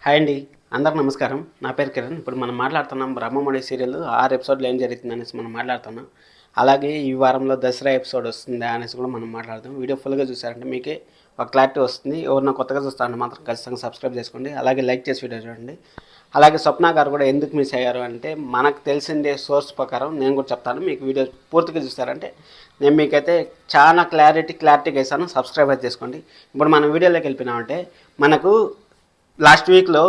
Hi అండి, అందరికి నమస్కారం. నా పేరు కిరణ్. ఇప్పుడు మనం మాట్లాడుతున్నాం బ్రహ్మముడి సీరియల్ 6 ఎపిసోడ్లో ఏం జరుగుతుంది అనేసి మనం మాట్లాడుతున్నాం. అలాగే ఈ వారంలో దసరా ఎపిసోడ్ వస్తుందా అనేసి కూడా మనం మాట్లాడతాం. వీడియో ఫుల్గా చూసారంటే మీకే ఒక క్లారిటీ వస్తుంది. ఎవరన్నా కొత్తగా చూస్తారంటే మాత్రం ఖచ్చితంగా సబ్స్క్రైబ్ చేసుకోండి. అలాగే లైక్ చేసి వీడియో చూడండి. అలాగే స్వప్న గారు కూడా ఎందుకు మిస్ అయ్యారు అంటే మనకు తెలిసిందే సోర్స్ ప్రకారం నేను కూడా చెప్తాను. మీకు వీడియో పూర్తిగా చూస్తారంటే నేను మీకైతే చాలా క్లారిటీగా ఇస్తాను. సబ్స్క్రైబ్ అయితే చేసుకోండి. ఇప్పుడు మనం వీడియోలోకి వెళ్ళిపోయినామంటే మనకు లాస్ట్ వీక్లో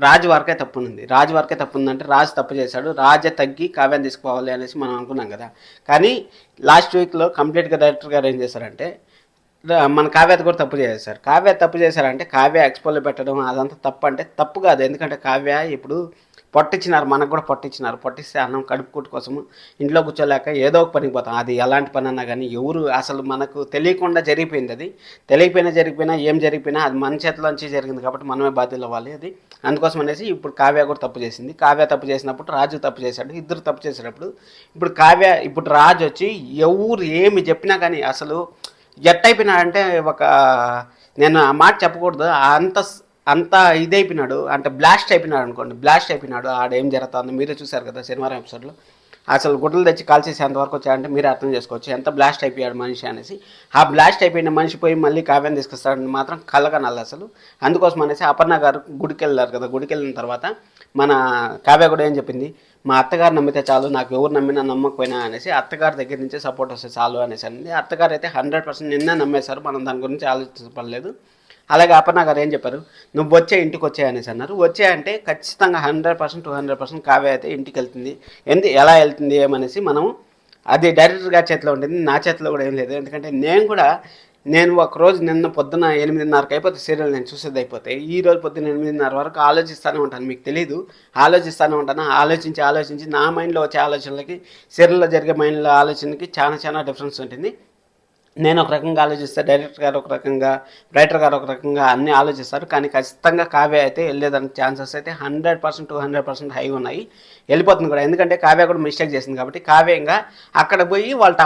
రాజు వరకే తప్పు ఉంది. రాజు వరకే తప్పు ఉందంటే రాజు తప్పు చేశాడు, రాజే తగ్గి కావ్యాన్ని తీసుకోవాలి అనేసి మనం అనుకున్నాం కదా. కానీ లాస్ట్ వీక్లో కంప్లీట్గా డైరెక్టర్ గారు ఏం చేశారంటే మన కావ్యత కూడా తప్పు చేశారు. కావ్య తప్పు చేశారంటే కావ్య ఎక్స్పోలో పెట్టడం అదంతా తప్పు అంటే తప్పు కాదు. ఎందుకంటే కావ్య ఇప్పుడు పొట్టిచ్చినారు, మనకు కూడా పొట్టిచ్చినారు. పొట్టిస్తే అన్నం కడుపుకోటి కోసము ఇంట్లో కూర్చోలేక ఏదో ఒక పనికి పోతాం. అది ఎలాంటి పని అన్నా కానీ ఎవరు అసలు మనకు తెలియకుండా జరిగిపోయింది. అది జరిగిపోయినా ఏం జరిగిపోయినా అది మన చేతిలోంచి జరిగింది కాబట్టి మనమే బాధ్యులు అవ్వాలి. అది అందుకోసం అనేసి ఇప్పుడు కావ్య కూడా తప్పు చేసింది. కావ్య తప్పు చేసినప్పుడు రాజు తప్పు చేశాడు. ఇద్దరు తప్పు చేసేటప్పుడు ఇప్పుడు రాజు వచ్చి ఎవరు ఏమి చెప్పినా కానీ అసలు ఎట్టయిపోయినాడంటే నేను ఆ మాట చెప్పకూడదు, అంత ఇదైపోయినాడు అంటే బ్లాస్ట్ అయిపోయినాడు అనుకోండి. బ్లాస్ట్ అయిపోయినాడు. ఆడేం జరుగుతుందో మీరే చూశారు కదా శనివారం ఎపిసోడ్లో. అసలు గుడ్డలు తెచ్చి కాల్చేసి ఎంతవరకు వచ్చాయంటే మీరే అర్థం చేసుకోవచ్చు ఎంత బ్లాస్ట్ అయిపోయాడు మనిషి అనేసి. ఆ బ్లాస్ట్ అయిపోయిన మనిషి పోయి మళ్ళీ కావ్యాన్ని తీసుకొస్తాడని మాత్రం కలగనాలి అసలు. అందుకోసం అనేసి అపర్ణ గారు గుడికి వెళ్ళారు కదా. గుడికి వెళ్ళిన తర్వాత మన కావ్య కూడా ఏం చెప్పింది, మా అత్తగారు నమ్మితే చాలు, నాకు ఎవరు నమ్మినా నమ్మకపోయినా అనేసి అత్తగారి దగ్గర నుంచే సపోర్ట్ వస్తే చాలు అనేసి అనింది. అత్తగారు అయితే 100% నిన్నే నమ్మేశారు, మనం దాని గురించి ఆలోచించలేదు. అలాగే అపర్ణ గారు ఏం చెప్పారు, నువ్వు వచ్చే ఇంటికి వచ్చే అనేసి అన్నారు. వచ్చే అంటే ఖచ్చితంగా 100% 200% కావ్య అయితే ఇంటికి వెళ్తుంది. ఎలా వెళ్తుంది ఏమనేసి మనం అది డైరెక్టర్ గారి చేతిలో ఉంటుంది, నా చేతిలో కూడా ఏం లేదు. ఎందుకంటే నేను ఒకరోజు నిన్న పొద్దున 8:30కి అయిపోతే సీరియల్ నేను చూసేది అయిపోతాయి. ఈ రోజు పొద్దున్న 8:30 వరకు ఆలోచిస్తూనే ఉంటాను. మీకు తెలీదు, ఆలోచిస్తూనే ఉంటాను. ఆలోచించి నా మైండ్లో వచ్చే ఆలోచనలకి సీరియల్లో జరిగే మైండ్లో ఆలోచనకి చాలా డిఫరెన్స్ ఉంటుంది. నేను ఒక రకంగా ఆలోచిస్తే డైరెక్టర్ గారు ఒక రకంగా, రైటర్ గారు ఒక రకంగా అన్నీ ఆలోచిస్తారు. కానీ ఖచ్చితంగా కావ్య అయితే వెళ్ళేదానికి ఛాన్సెస్ అయితే 100% 200% హై ఉన్నాయి. వెళ్ళిపోతుంది కూడా. ఎందుకంటే కావ్య కూడా మిస్టేక్ చేసింది కాబట్టి కావ్య ఇంకా అక్కడ పోయి వాళ్ళ